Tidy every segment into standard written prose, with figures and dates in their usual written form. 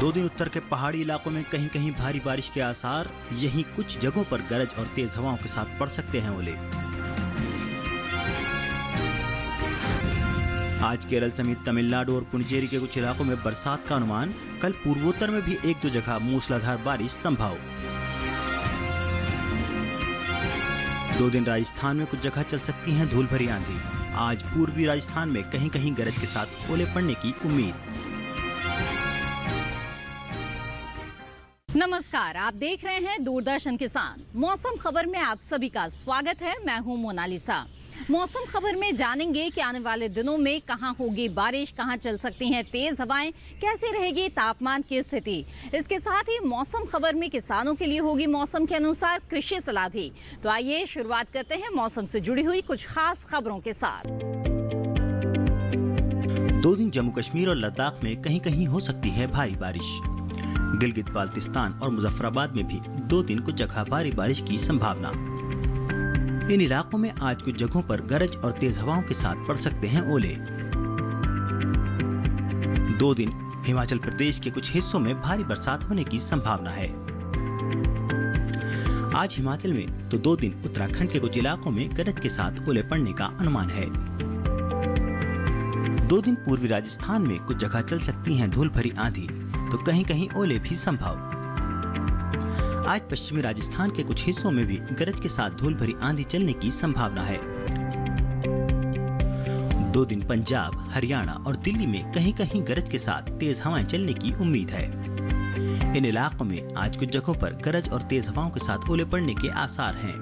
2 दिन उत्तर के पहाड़ी इलाकों में कहीं कहीं भारी बारिश के आसार, यहीं कुछ जगहों पर गरज और तेज हवाओं के साथ पड़ सकते हैं ओले। आज केरल समेत तमिलनाडु और पुडुचेरी के कुछ इलाकों में बरसात का अनुमान। कल पूर्वोत्तर में भी 1-2 जगह मूसलाधार बारिश संभव। 2 दिन राजस्थान में कुछ जगह चल सकती हैं धूल भरी आंधी। आज पूर्वी राजस्थान में कहीं कहीं गरज के साथ ओले पड़ने की उम्मीद। नमस्कार, आप देख रहे हैं दूरदर्शन किसान। मौसम खबर में आप सभी का स्वागत है। मैं हूं मोनालिसा। मौसम खबर में जानेंगे कि आने वाले दिनों में कहां होगी बारिश, कहां चल सकती हैं तेज हवाएं, कैसे रहेगी तापमान की स्थिति। इसके साथ ही मौसम खबर में किसानों के लिए होगी मौसम के अनुसार कृषि सलाह भी। तो आइए शुरुआत करते हैं मौसम से जुड़ी हुई कुछ खास खबरों के साथ। 2 दिन जम्मू कश्मीर और लद्दाख में कहीं कहीं हो सकती है भारी बारिश। गिलगित बाल्टिस्तान और मुजफ्फराबाद में भी 2 दिन कुछ जगह भारी बारिश की संभावना। इन इलाकों में आज कुछ जगहों पर गरज और तेज हवाओं के साथ पड़ सकते हैं ओले। 2 दिन हिमाचल प्रदेश के कुछ हिस्सों में भारी बरसात होने की संभावना है। आज हिमाचल में तो 2 दिन उत्तराखंड के कुछ इलाकों में गरज के साथ ओले पड़ने का अनुमान है। 2 दिन पूर्वी राजस्थान में कुछ जगह चल सकती हैं धूल भरी आंधी, तो कहीं कहीं ओले भी संभव। आज पश्चिमी राजस्थान के कुछ हिस्सों में भी गरज के साथ धूल भरी आंधी चलने की संभावना है। 2 दिन पंजाब, हरियाणा और दिल्ली में कहीं कहीं गरज के साथ तेज हवाएं चलने की उम्मीद है। इन इलाकों में आज कुछ जगहों पर गरज और तेज हवाओं के साथ ओले पड़ने के आसार हैं।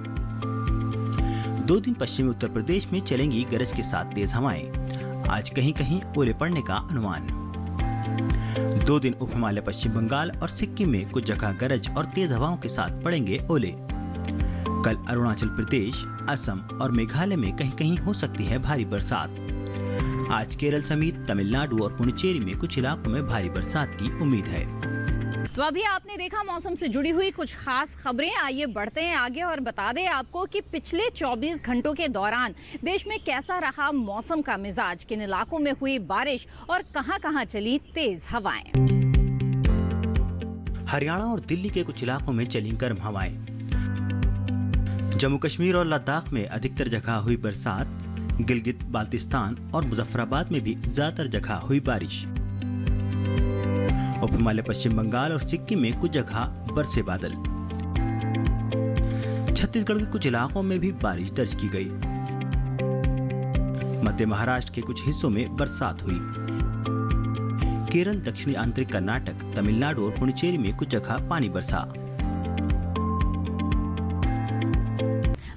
2 दिन पश्चिमी उत्तर प्रदेश में चलेंगी गरज के साथ तेज हवाएं। आज कहीं कहीं ओले पड़ने का अनुमान। 2 दिन उप हिमालय पश्चिम बंगाल और सिक्किम में कुछ जगह गरज और तेज हवाओं के साथ पड़ेंगे ओले। कल अरुणाचल प्रदेश, असम और मेघालय में कहीं कहीं हो सकती है भारी बरसात। आज केरल समेत तमिलनाडु और पुडुचेरी में कुछ इलाकों में भारी बरसात की उम्मीद है। तो अभी आपने देखा मौसम से जुड़ी हुई कुछ खास खबरें। आइए बढ़ते हैं आगे और बता दें आपको कि पिछले 24 घंटों के दौरान देश में कैसा रहा मौसम का मिजाज, किन इलाकों में हुई बारिश और कहां-कहां चली तेज हवाएं। हरियाणा और दिल्ली के कुछ इलाकों में चली गर्म हवाएं। जम्मू कश्मीर और लद्दाख में अधिकतर जगह हुई बरसात। गिलगित बाल्टिस्तान और मुजफ्फराबाद में भी ज्यादातर जगह हुई बारिश। उप हिमालय पश्चिम बंगाल और सिक्किम में कुछ जगह बरसे बादल। छत्तीसगढ़ के कुछ इलाकों में भी बारिश दर्ज की गई। मध्य महाराष्ट्र के कुछ हिस्सों में बरसात हुई। केरल, दक्षिणी आंतरिक कर्नाटक, तमिलनाडु और पुडुचेरी में कुछ जगह पानी बरसा।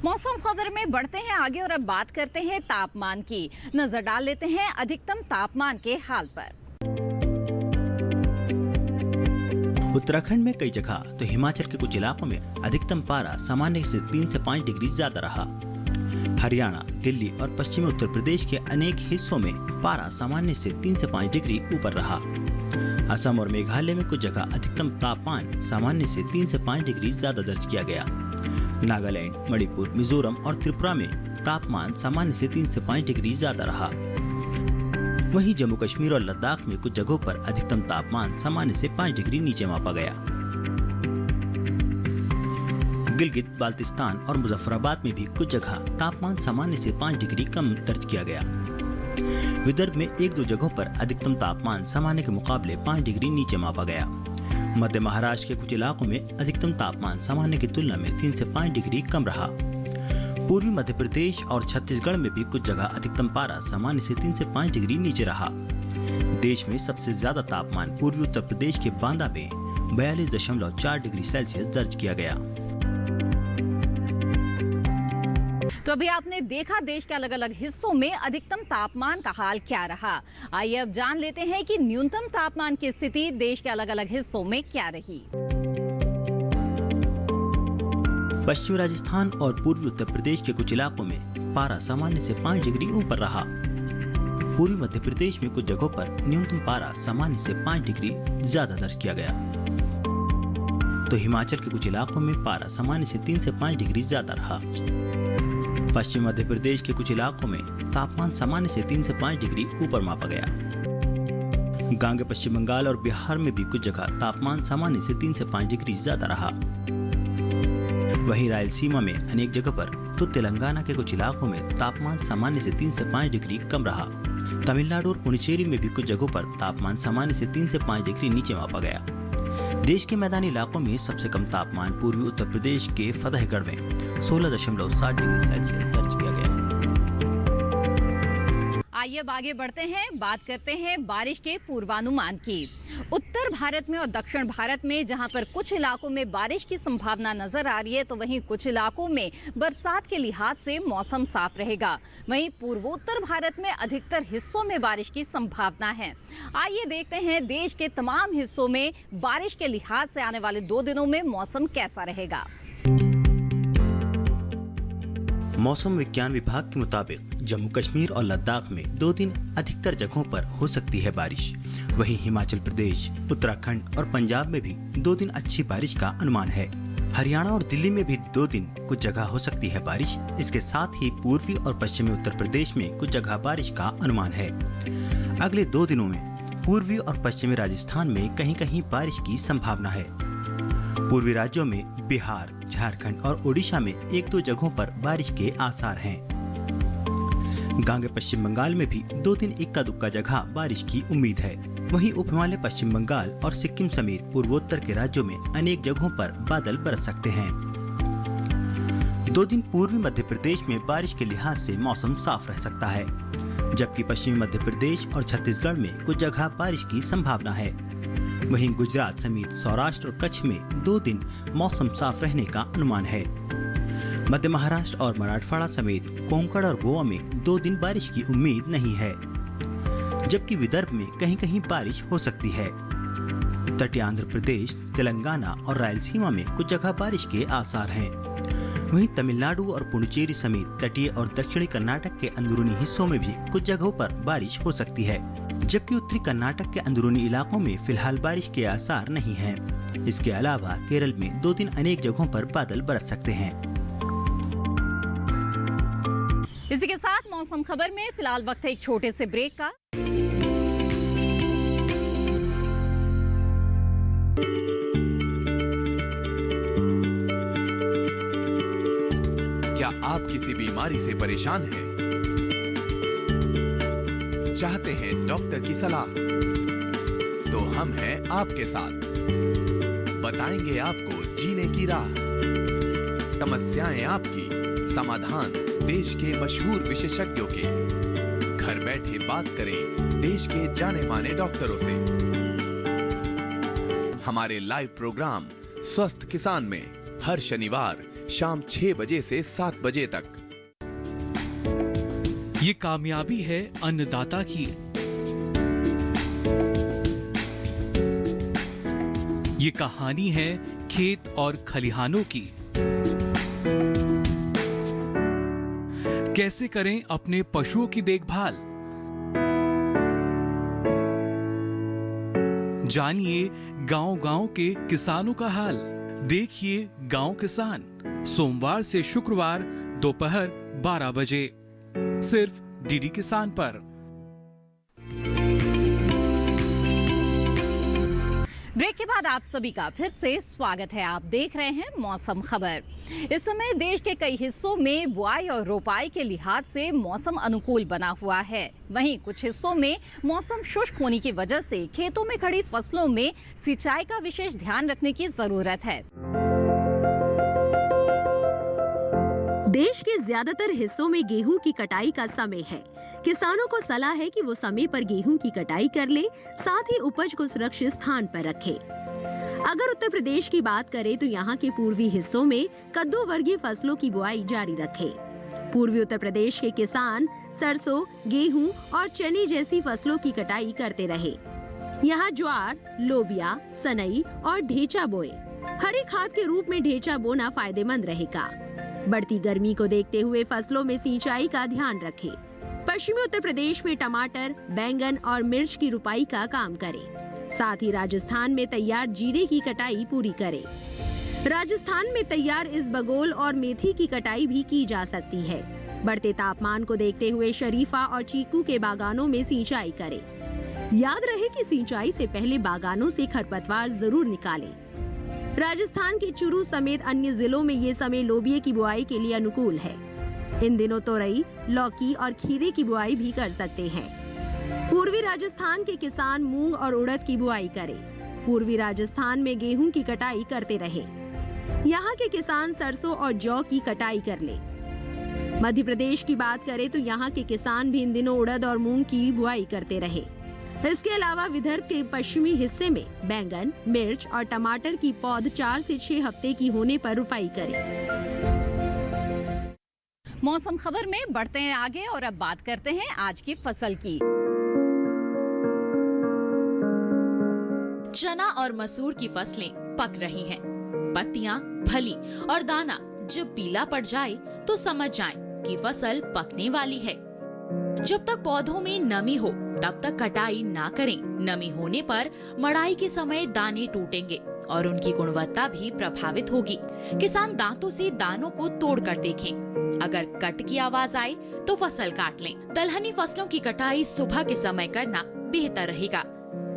मौसम खबर में बढ़ते हैं आगे और अब बात करते हैं तापमान की। नजर डाल लेते हैं अधिकतम तापमान के हाल पर। उत्तराखंड में कई जगह तो हिमाचल के कुछ इलाकों में अधिकतम पारा सामान्य से 3 से 5 डिग्री ज्यादा रहा। हरियाणा, दिल्ली और पश्चिमी उत्तर प्रदेश के अनेक हिस्सों में पारा सामान्य से 3 से 5 डिग्री ऊपर रहा। असम और मेघालय में कुछ जगह अधिकतम तापमान सामान्य से 3 से 5 डिग्री ज्यादा दर्ज किया गया। नागालैंड, मणिपुर, मिजोरम और त्रिपुरा में तापमान सामान्य से 3 से 5 डिग्री ज्यादा रहा। वहीं जम्मू कश्मीर और लद्दाख में कुछ जगहों पर अधिकतम तापमान सामान्य से 5 डिग्री नीचे मापा गया। गिलगित बाल्टिस्तान और मुजफ्फराबाद में भी कुछ जगह तापमान सामान्य से 5 डिग्री कम दर्ज किया गया। विदर्भ में 1-2 जगहों पर अधिकतम तापमान सामान्य के मुकाबले 5 डिग्री नीचे मापा गया। मध्य महाराष्ट्र के कुछ इलाकों में अधिकतम तापमान सामान्य की तुलना में 3 से 5 डिग्री कम रहा। पूर्वी मध्य प्रदेश और छत्तीसगढ़ में भी कुछ जगह अधिकतम पारा सामान्य से 3 से 5 डिग्री नीचे रहा। देश में सबसे ज्यादा तापमान पूर्वी उत्तर प्रदेश के बांदा में 42.4 डिग्री सेल्सियस दर्ज किया गया। तो अभी आपने देखा देश के अलग अलग हिस्सों में अधिकतम तापमान का हाल क्या रहा। आइए अब जान लेते हैं कि न्यूनतम तापमान की स्थिति देश के अलग अलग हिस्सों में क्या रही। पश्चिमी राजस्थान और पूर्वी उत्तर प्रदेश के कुछ इलाकों में पारा सामान्य से 5 डिग्री ऊपर रहा। पूर्वी मध्य प्रदेश में कुछ जगहों पर न्यूनतम पारा सामान्य से 5 डिग्री ज्यादा दर्ज किया गया। तो हिमाचल के कुछ इलाकों में पारा सामान्य से 3 से 5 डिग्री ज्यादा रहा। पश्चिम मध्य प्रदेश के कुछ इलाकों में तापमान सामान्य से 3 से 5 डिग्री ऊपर मापा गया। गांगे पश्चिम बंगाल और बिहार में भी कुछ जगह तापमान सामान्य से 3 से 5 डिग्री ज्यादा रहा। वहीं रायलसीमा में अनेक जगह पर तो तेलंगाना के कुछ इलाकों में तापमान सामान्य से 3 से 5 डिग्री कम रहा। तमिलनाडु और पुडुचेरी में भी कुछ जगहों पर तापमान सामान्य से 3 से 5 डिग्री नीचे मापा गया। देश के मैदानी इलाकों में सबसे कम तापमान पूर्वी उत्तर प्रदेश के फतेहगढ़ में 16.7 डिग्री सेल्सियस दर्ज किया गया। आइए अब आगे बढ़ते हैं, बात करते हैं बारिश के पूर्वानुमान की। उत्तर भारत में और दक्षिण भारत में जहां पर कुछ इलाकों में बारिश की संभावना नजर आ रही है, तो वहीं कुछ इलाकों में बरसात के लिहाज से मौसम साफ रहेगा। वहीं पूर्वोत्तर भारत में अधिकतर हिस्सों में बारिश की संभावना है। आइए देखते हैं देश के तमाम हिस्सों में बारिश के लिहाज से आने वाले 2 दिनों में मौसम कैसा रहेगा। मौसम विज्ञान विभाग के मुताबिक जम्मू कश्मीर और लद्दाख में 2 दिन अधिकतर जगहों पर हो सकती है बारिश। वहीं हिमाचल प्रदेश, उत्तराखंड और पंजाब में भी 2 दिन अच्छी बारिश का अनुमान है। हरियाणा और दिल्ली में भी 2 दिन कुछ जगह हो सकती है बारिश। इसके साथ ही पूर्वी और पश्चिमी उत्तर प्रदेश में कुछ जगह बारिश का अनुमान है। अगले 2 दिनों में पूर्वी और पश्चिमी राजस्थान में कहीं कहीं बारिश की संभावना है। पूर्वी राज्यों में बिहार, झारखंड और ओडिशा में 1-2 जगहों पर बारिश के आसार हैं। गांगे पश्चिम बंगाल में भी 2 दिन इक्का दुक्का जगह बारिश की उम्मीद है। वहीं उप हिमालय पश्चिम बंगाल और सिक्किम समेत पूर्वोत्तर के राज्यों में अनेक जगहों पर बादल बरस सकते हैं। 2 दिन पूर्वी मध्य प्रदेश में बारिश के लिहाज से मौसम साफ रह सकता है, जबकि पश्चिमी मध्य प्रदेश और छत्तीसगढ़ में कुछ जगह बारिश की संभावना है। वहीं गुजरात समेत सौराष्ट्र और कच्छ में 2 दिन मौसम साफ रहने का अनुमान है। मध्य महाराष्ट्र और मराठवाड़ा समेत कोंकण और गोवा में 2 दिन बारिश की उम्मीद नहीं है, जबकि विदर्भ में कहीं कहीं बारिश हो सकती है। तटीय आंध्र प्रदेश, तेलंगाना और रायलसीमा में कुछ जगह बारिश के आसार हैं। वहीं तमिलनाडु और पुडुचेरी समेत तटीय और दक्षिणी कर्नाटक के अंदरूनी हिस्सों में भी कुछ जगहों पर बारिश हो सकती है, जबकि उत्तरी कर्नाटक के अंदरूनी इलाकों में फिलहाल बारिश के आसार नहीं हैं। इसके अलावा केरल में 2 दिन अनेक जगहों पर बादल बरस सकते हैं। इसी के साथ मौसम खबर में फिलहाल वक्त है एक छोटे से ब्रेक का। क्या आप किसी बीमारी से परेशान हैं? चाहते हैं डॉक्टर की सलाह? तो हम हैं आपके साथ, बताएंगे आपको जीने की राह। समस्याएं आपकी, समाधान देश के मशहूर विशेषज्ञों के। घर बैठे बात करें देश के जाने माने डॉक्टरों से। हमारे लाइव प्रोग्राम स्वस्थ किसान में हर शनिवार शाम 6 बजे से 7 बजे तक। ये कामयाबी है अन्नदाता की। ये कहानी है खेत और खलिहानों की। कैसे करें अपने पशुओं की देखभाल, जानिए गांव-गांव के किसानों का हाल। देखिए गांव किसान सोमवार से शुक्रवार दोपहर 12 बजे सिर्फ डीडी किसान पर। ब्रेक के बाद आप सभी का फिर से स्वागत है। आप देख रहे हैं मौसम खबर। इस समय देश के कई हिस्सों में बुआई और रोपाई के लिहाज से मौसम अनुकूल बना हुआ है। वहीं कुछ हिस्सों में मौसम शुष्क होने की वजह से खेतों में खड़ी फसलों में सिंचाई का विशेष ध्यान रखने की जरूरत है। देश के ज्यादातर हिस्सों में गेहूं की कटाई का समय है। किसानों को सलाह है कि वो समय पर गेहूं की कटाई कर ले, साथ ही उपज को सुरक्षित स्थान पर रखे। अगर उत्तर प्रदेश की बात करें तो यहाँ के पूर्वी हिस्सों में कद्दू वर्गीय फसलों की बुआई जारी रखे। पूर्वी उत्तर प्रदेश के किसान सरसों, गेहूं और चने जैसी फसलों की कटाई करते रहे। यहाँ ज्वार, लोबिया, सनई और ढेंचा बोए। हरी खाद के रूप में ढेंचा बोना फायदेमंद रहेगा। बढ़ती गर्मी को देखते हुए फसलों में सिंचाई का ध्यान रखें। पश्चिमी उत्तर प्रदेश में टमाटर, बैंगन और मिर्च की रुपाई का काम करें। साथ ही राजस्थान में तैयार जीरे की कटाई पूरी करें। राजस्थान में तैयार इसबगोल और मेथी की कटाई भी की जा सकती है। बढ़ते तापमान को देखते हुए शरीफा और चीकू के बागानों में सिंचाई करें। याद रहे कि सिंचाई से पहले बागानों से खरपतवार जरूर निकालें। राजस्थान के चुरू समेत अन्य जिलों में ये समय लोबिये की बुआई के लिए अनुकूल है। इन दिनों तोरई, लौकी और खीरे की बुआई भी कर सकते हैं। पूर्वी राजस्थान के किसान मूंग और उड़द की बुआई करें। पूर्वी राजस्थान में गेहूं की कटाई करते रहे। यहाँ के किसान सरसों और जौ की कटाई कर ले। मध्य प्रदेश की बात करें तो यहाँ के किसान भी इन दिनों उड़द और मूंग की बुआई करते रहे। इसके अलावा विदर्भ के पश्चिमी हिस्से में बैंगन, मिर्च और टमाटर की पौध 4 से 6 हफ्ते की होने पर रुपाई करें। मौसम खबर में बढ़ते हैं आगे और अब बात करते हैं आज की फसल की। चना और मसूर की फसलें पक रही हैं। पत्तियां, फली और दाना जब पीला पड़ जाए तो समझ जाएं कि फसल पकने वाली है। जब तक पौधों में नमी हो तब तक कटाई ना करें। नमी होने पर मड़ाई के समय दाने टूटेंगे और उनकी गुणवत्ता भी प्रभावित होगी। किसान दांतों से दानों को तोड़कर देखें। अगर कट की आवाज आए तो फसल काट लें। दलहनी फसलों की कटाई सुबह के समय करना बेहतर रहेगा।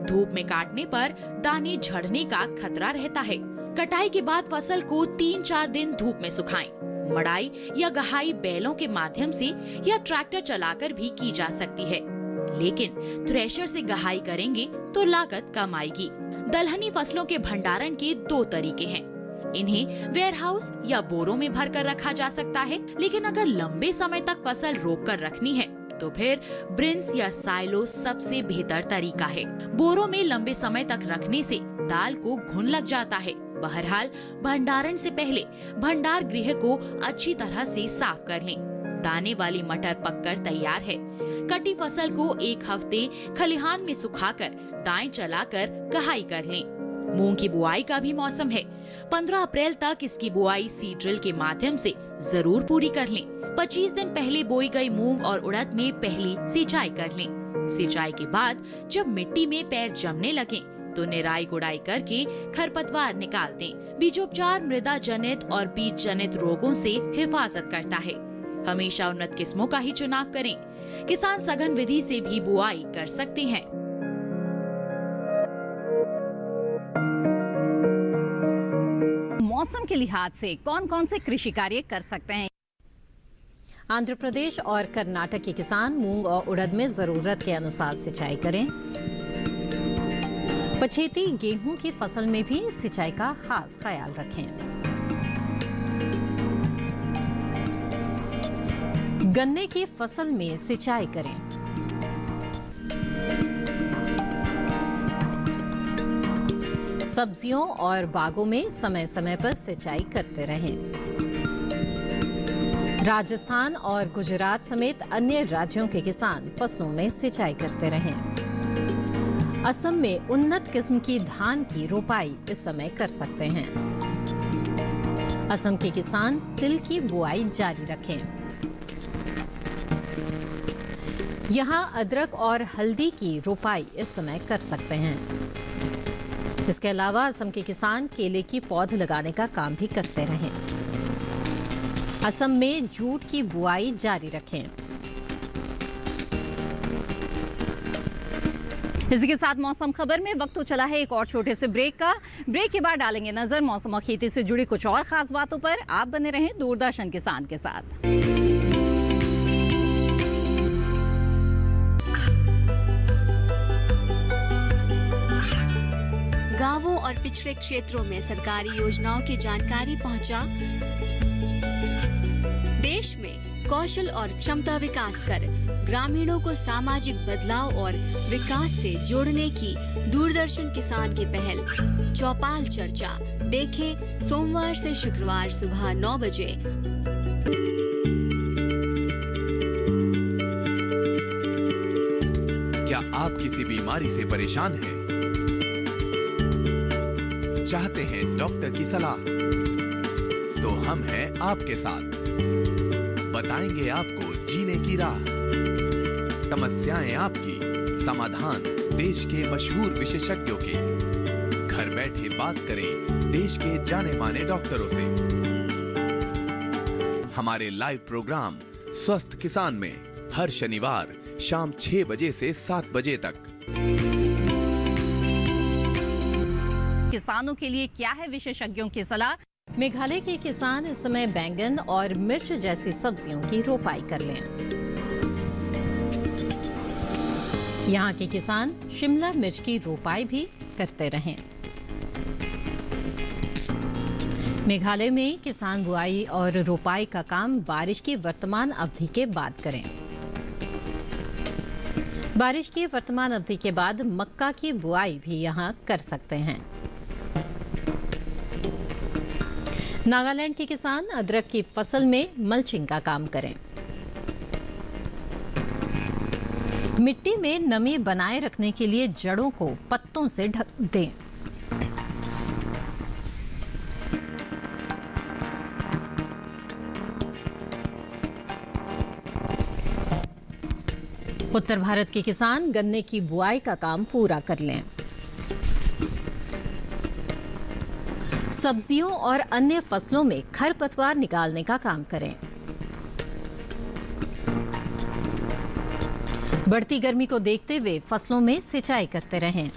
धूप में काटने पर दाने झड़ने का खतरा रहता है। कटाई के बाद फसल को 3-4 दिन धूप में सुखाएं। मड़ाई या गहाई बैलों के माध्यम से या ट्रैक्टर चलाकर भी की जा सकती है, लेकिन थ्रेशर से गहाई करेंगे तो लागत कम आएगी। दलहनी फसलों के भंडारण के 2 तरीके हैं। इन्हें वेयरहाउस या बोरों में भरकर रखा जा सकता है, लेकिन अगर लंबे समय तक फसल रोक कर रखनी है तो फिर ब्रिंस या साइलो सबसे बेहतर तरीका है। बोरों में लंबे समय तक रखने से दाल को घुन लग जाता है। बहरहाल भंडारण से पहले भंडार गृह को अच्छी तरह से साफ कर लें। दाने वाली मटर पककर तैयार है। कटी फसल को 1 हफ्ते खलिहान में सुखाकर दाएं चलाकर गहाई कर लें। मूंग की बुआई का भी मौसम है। 15 अप्रैल तक इसकी बुआई सीड ड्रिल के माध्यम से जरूर पूरी कर लें। 25 दिन पहले बोई गई मूंग और उड़द में पहली सिंचाई कर लें। सिंचाई के बाद जब मिट्टी में पैर जमने लगे तो निराई गुड़ाई करके खरपतवार निकाल दें। बीजोपचार मृदा जनित और बीज जनित रोगों से हिफाजत करता है। हमेशा उन्नत किस्मों का ही चुनाव करें। किसान सघन विधि से भी बुआई कर सकते हैं। मौसम के लिहाज से कौन कौन से कृषि कार्य कर सकते हैं? आंध्र प्रदेश और कर्नाटक के किसान मूंग और उड़द में जरूरत के अनुसार सिंचाई करें। पछेती गेहूं की फसल में भी सिंचाई का खास ख्याल रखें। गन्ने की फसल में सिंचाई करें। सब्जियों और बागों में समय समय पर सिंचाई करते रहें। राजस्थान और गुजरात समेत अन्य राज्यों के किसान फसलों में सिंचाई करते रहें। असम में उन्नत किस्म की धान की रोपाई इस समय कर सकते हैं। असम के किसान तिल की बुआई जारी रखें। यहाँ अदरक और हल्दी की रोपाई इस समय कर सकते हैं। इसके अलावा असम के किसान केले की पौध लगाने का काम भी करते रहें। असम में जूट की बुआई जारी रखें। इसी के साथ मौसम खबर में वक्त तो चला है एक और छोटे से ब्रेक का। ब्रेक के बाद डालेंगे नजर मौसम और खेती से जुड़ी कुछ और खास बातों पर। आप बने रहें दूरदर्शन किसान के साथ। गांवों और पिछड़े क्षेत्रों में सरकारी योजनाओं की जानकारी पहुंचा। देश में कौशल और क्षमता विकास कर ग्रामीणों को सामाजिक बदलाव और विकास से जोड़ने की दूरदर्शन किसान की पहल चौपाल चर्चा देखें सोमवार से शुक्रवार सुबह 9 बजे। क्या आप किसी बीमारी से परेशान हैं? चाहते हैं डॉक्टर की सलाह? तो हम हैं आपके साथ। बताएंगे आपको जीने की राह। समस्याएं आपकी, समाधान देश के मशहूर विशेषज्ञों के। घर बैठे बात करें देश के जाने माने डॉक्टरों से। हमारे लाइव प्रोग्राम स्वस्थ किसान में हर शनिवार शाम 6 बजे से 7 बजे तक किसानों के लिए क्या है विशेषज्ञों की सलाह? मेघालय के किसान इस समय बैंगन और मिर्च जैसी सब्जियों की रोपाई कर लें। यहाँ के किसान शिमला मिर्च की रोपाई भी करते रहें। मेघालय में किसान बुआई और रोपाई का काम बारिश की वर्तमान अवधि के बाद करें। बारिश की वर्तमान अवधि के बाद मक्का की बुआई भी यहाँ कर सकते हैं। नागालैंड के किसान अदरक की फसल में मल्चिंग का काम करें। मिट्टी में नमी बनाए रखने के लिए जड़ों को पत्तों से ढक दें। उत्तर भारत के किसान गन्ने की बुआई का काम पूरा कर लें। सब्जियों और अन्य फसलों में खरपतवार निकालने का काम करें। बढ़ती गर्मी को देखते हुए फसलों में सिंचाई करते रहें।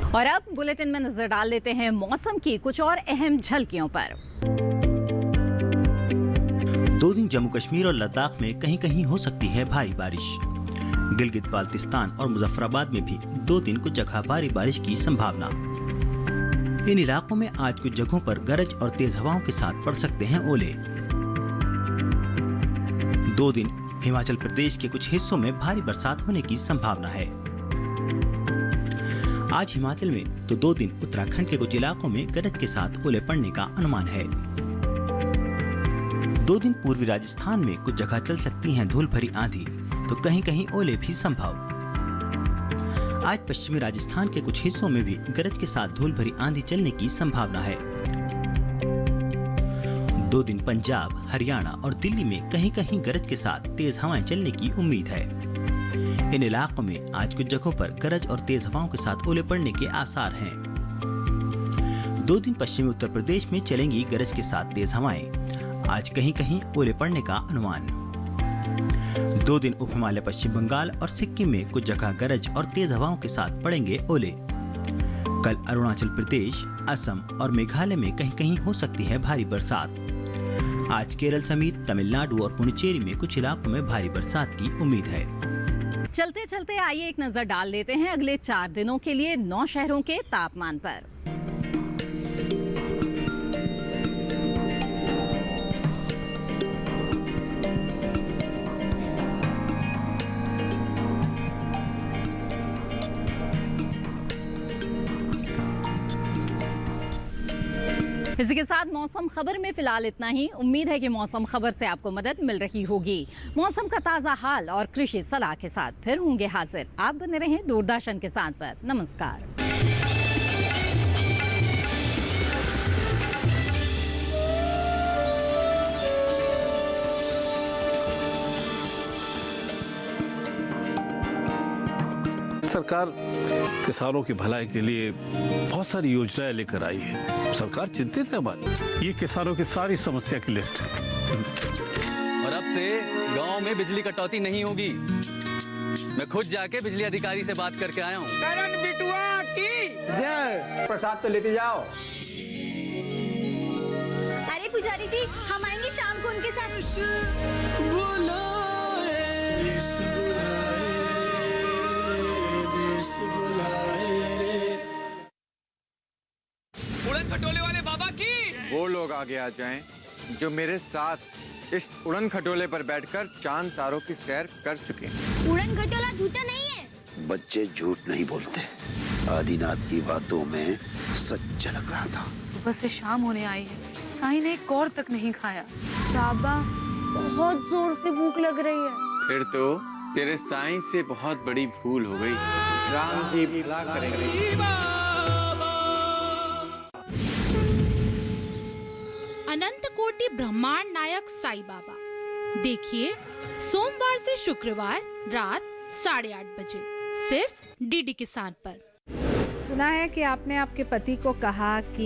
और अब बुलेटिन में नजर डाल लेते हैं मौसम की कुछ और अहम झलकियों पर। 2 दिन जम्मू कश्मीर और लद्दाख में कहीं कहीं हो सकती है भारी बारिश। गिलगित बाल्टिस्तान और मुजफ्फराबाद में भी 2 दिन कुछ जगह भारी बारिश की संभावना। इन इलाकों में आज कुछ जगहों पर गरज और तेज हवाओं के साथ पड़ सकते हैं ओले। 2 दिन हिमाचल प्रदेश के कुछ हिस्सों में भारी बरसात होने की संभावना है। आज हिमाचल में तो 2 दिन उत्तराखंड के कुछ इलाकों में गरज के साथ ओले पड़ने का अनुमान है। 2 दिन पूर्वी राजस्थान में कुछ जगह चल सकती हैं धूल भरी आंधी, तो कहीं कहीं ओले भी संभव। आज पश्चिमी राजस्थान के कुछ हिस्सों में भी गरज के साथ धूल भरी आंधी चलने की संभावना है। 2 दिन पंजाब, हरियाणा और दिल्ली में कहीं कहीं गरज के साथ तेज हवाएं चलने की उम्मीद है। इन इलाकों में आज कुछ जगहों पर गरज और तेज हवाओं के साथ ओले पड़ने के आसार हैं। 2 दिन पश्चिमी उत्तर प्रदेश में चलेंगी गरज के साथ तेज हवाएं। आज कहीं कहीं ओले पड़ने का अनुमान। 2 दिन उप हिमालय पश्चिम बंगाल और सिक्किम में कुछ जगह गरज और तेज हवाओं के साथ पड़ेंगे ओले। कल अरुणाचल प्रदेश, असम और मेघालय में कहीं कहीं हो सकती है भारी बरसात। आज केरल समेत तमिलनाडु और पुडुचेरी में कुछ इलाकों में भारी बरसात की उम्मीद है। चलते चलते आइए एक नजर डाल लेते हैं अगले 4 दिनों के लिए 9 शहरों के तापमान पर। इसी के साथ मौसम खबर में फिलहाल इतना ही। उम्मीद है कि मौसम खबर से आपको मदद मिल रही होगी। मौसम का ताज़ा हाल और कृषि सलाह के साथ फिर होंगे हाजिर। आप बने रहें दूरदर्शन किसान पर। नमस्कार। सरकार किसानों की भलाई के लिए बहुत सारी योजनाएं लेकर आई है। सरकार चिंतित है बात। ये किसानों की सारी समस्या की लिस्ट है। और अब से गांव में बिजली कटौती नहीं होगी। मैं खुद जाके बिजली अधिकारी से बात करके आया हूँ। करण बिटुआ की जय। प्रसाद तो लेते जाओ। अरे पुजारी जी, हम आएंगे शाम को उनके साथ। उड़न खटोले वाले बाबा की वो लोग आगे आ जाएं जो मेरे साथ इस उड़न खटोले पर बैठकर चांद तारों की सैर कर चुके हैं। उड़न खटोला झूठा नहीं है। बच्चे झूठ नहीं बोलते। आदिनाथ की बातों में सच झलक रहा था। सुबह से शाम होने आई है, साईं ने एक और तक नहीं खाया। बाबा, बहुत जोर से भूख लग रही है। फिर तो तेरे साईं से बहुत बड़ी भूल हो गई। राम जी भला करेंगे। अनंत कोटि ब्रह्मांड नायक साईं बाबा देखिए सोमवार से शुक्रवार रात 8:30 बजे सिर्फ डीडी किसान पर। सुना है कि आपने आपके पति को कहा कि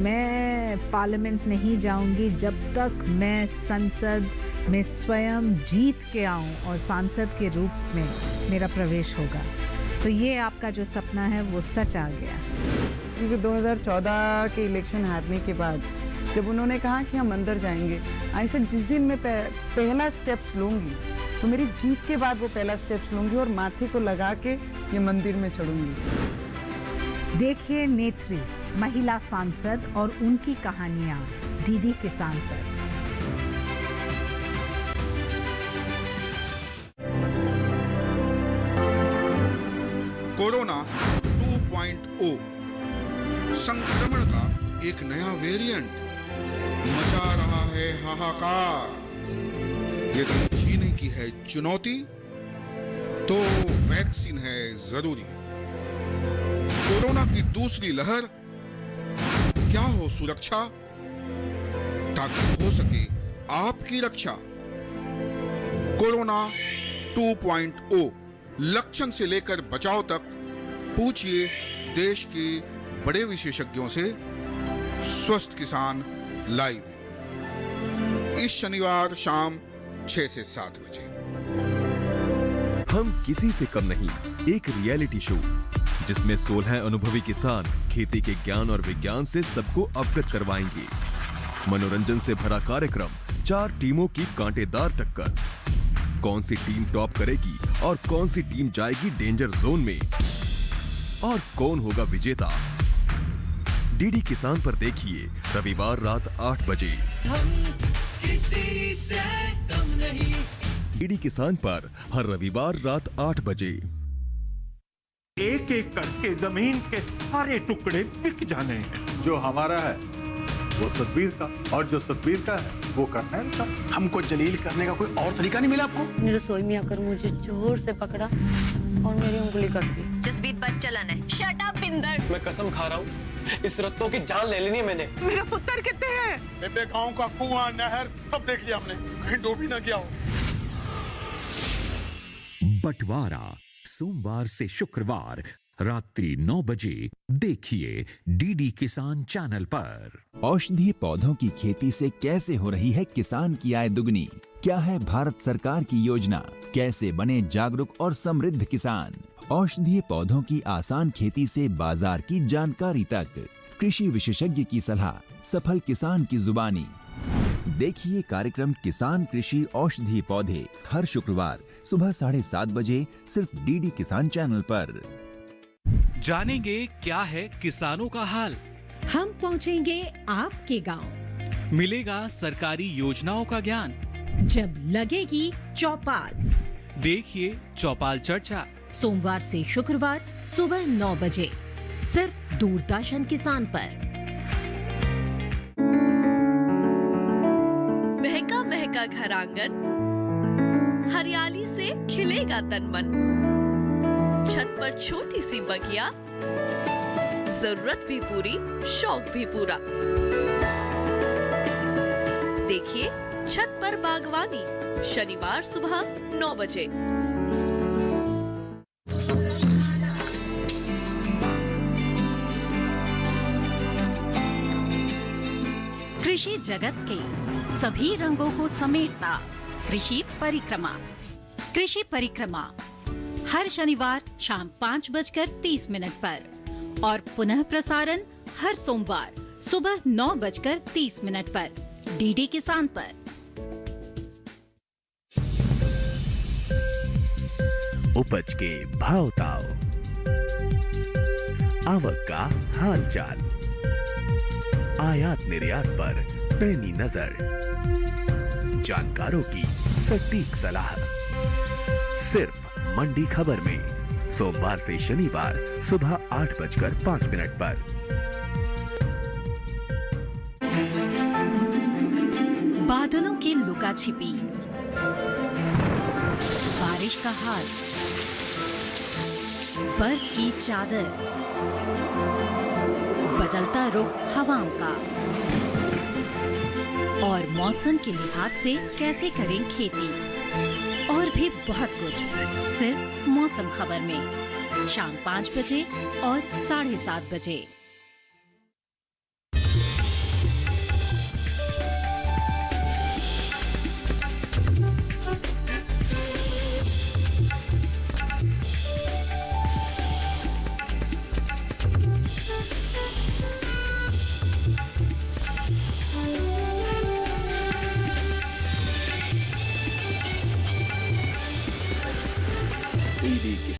मैं पार्लियामेंट नहीं जाऊंगी जब तक मैं संसद में स्वयं जीत के आऊं और सांसद के रूप में मेरा प्रवेश होगा। तो ये आपका जो सपना है वो सच आ गया। क्योंकि 2014 के इलेक्शन हारने के बाद जब उन्होंने कहा कि हम अंदर जाएंगे, ऐसे जिस दिन मैं पहला स्टेप्स लूंगी तो मेरी जीत के बाद वो पहला स्टेप्स लूंगी और माथे को लगा के ये मंदिर में चढ़ूंगी। देखिए नेत्री, महिला सांसद और उनकी कहानियां डीडी किसान पर। कोरोना 2.0 संक्रमण का एक नया वेरिएंट मचा रहा है हाहाकार। यदि जीने की है चुनौती तो वैक्सीन है जरूरी। कोरोना की दूसरी लहर क्या हो सुरक्षा, ताकि हो सके आपकी रक्षा। कोरोना 2.0 लक्षण से लेकर बचाव तक पूछिए देश के बड़े विशेषज्ञों से। स्वस्थ किसान लाइव इस शनिवार शाम 6 से 7 बजे। हम किसी से कम नहीं, एक रियलिटी शो जिसमें 16 अनुभवी किसान खेती के ज्ञान और विज्ञान से सबको अवगत करवाएंगे। मनोरंजन से भरा कार्यक्रम, 4 टीमों की कांटेदार टक्कर, कौन सी टीम टॉप करेगी और कौन सी टीम जाएगी डेंजर जोन में, और कौन होगा विजेता। डीडी किसान पर देखिए रविवार रात 8 बजे। डीडी किसान पर हर रविवार रात 8 बजे। एक एक करके जमीन के सारे टुकड़े बिक जाने हैं। जो हमारा है वो सतबीर का, और जो सतबीर का है वो करनैल का। हमको जलील करने का कोई और तरीका नहीं मिला आपको? मेरी रसोई में आकर मुझे जोर से पकड़ा और मेरी उंगली कट दी। जसबीर पर चलन है। Shut up Binder. मैं कसम खा रहा हूँ, इस रत्तों की जान ले लेनी है मैंने। मेरे पुत्र कितने हैं? बेबे गांव का कुआं, नहर सब देख लिया हमने, कहीं डूब ही ना गया हो। बंटवारा सोमवार से शुक्रवार रात्रि 9 बजे देखिए डीडी किसान चैनल पर। औषधीय पौधों की खेती से कैसे हो रही है किसान की आय दुगनी? क्या है भारत सरकार की योजना? कैसे बने जागरूक और समृद्ध किसान? औषधीय पौधों की आसान खेती से बाजार की जानकारी तक, कृषि विशेषज्ञ की सलाह, सफल किसान की जुबानी। देखिए कार्यक्रम किसान कृषि औषधीय पौधे हर शुक्रवार सुबह 7:30 बजे सिर्फ डीडी किसान चैनल पर। जानेंगे क्या है किसानों का हाल। हम पहुंचेंगे आपके गांव। मिलेगा सरकारी योजनाओं का ज्ञान। जब लगेगी चौपाल, देखिए चौपाल चर्चा सोमवार से शुक्रवार सुबह 9 बजे सिर्फ दूरदर्शन किसान पर। महका महका घर आंगन, हरियाली से खिलेगा तन मन। छत पर छोटी सी बगिया, जरूरत भी पूरी, शौक भी पूरा। देखिए छत पर बागवानी, शनिवार सुबह 9 बजे। कृषि जगत के सभी रंगों को समेटता कृषि परिक्रमा। कृषि परिक्रमा हर शनिवार शाम 5:30 पर और पुनः प्रसारण हर सोमवार सुबह 9:30 पर डीडी किसान पर। उपज के भाव ताव, आवक का हाल चाल, आयात निर्यात पर पैनी नजर, जानकारों की सटीक सलाह, सिर्फ मंडी खबर में सोमवार से शनिवार सुबह 8:05 पर। बादलों की लुका छिपी, बारिश का हाल, बर्फ की चादर, बदलता रुख हवाओं का, और मौसम के लिहाज से कैसे करें खेती, और भी बहुत कुछ सिर्फ मौसम खबर में। शाम 5 बजे और 7:30 बजे।